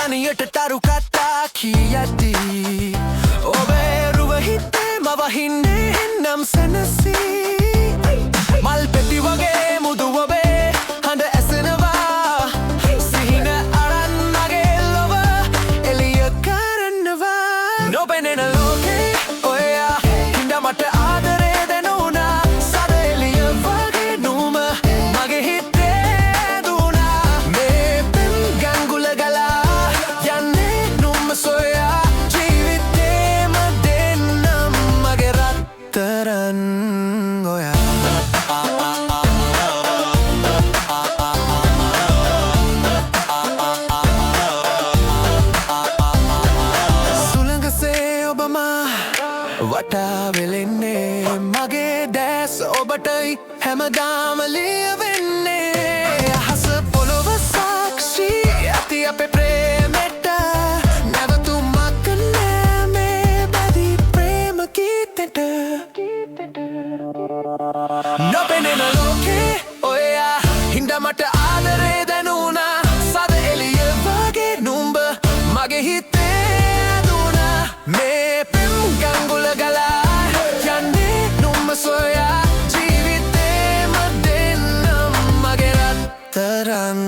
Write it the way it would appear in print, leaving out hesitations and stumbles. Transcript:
තනියට තරු කතා කියදී ඔබේ රුව හිතේ මවහින්නේ එන්නම් සැනසී මල් පෙති වගේ මුදු ඔබේ හඬ ඇසෙනවා සිහින අරන් මගේ ලොව එළිය කරනවා නොපෙනෙන ලෝකේ ඔයා හින්දා මට ආදරේ දැනුණා සද එළිය වගේ නුම මගේ හිතේ දුණා මේ පෙම් ගංගුල ගලා යන්නේ නුම සොයා ජීවිතේම දෙන්නම් මගේ රත්තරන් ඔයා වටා වෙලෙන්නේ මගේ දැස් ඔබටයි හැමදාම ලියවෙන්නේ අහස පොළොව සාක්ෂි ඇති අපේ ප්‍රේමෙට නැවතුමක් නෑ මේ බැදි ප්‍රේම ගීතෙට නොපෙනෙන ලෝකේ ඔයා හින්දා මට ආදරේ දැනුණා සද එළිය වගේ නුඹ මගේ හිතේ දුණා මේ ගංගුල ගලා යන්නේ නුම්ම සොයා ජීවිතේම දෙන්නම් මගේ රත්තරන්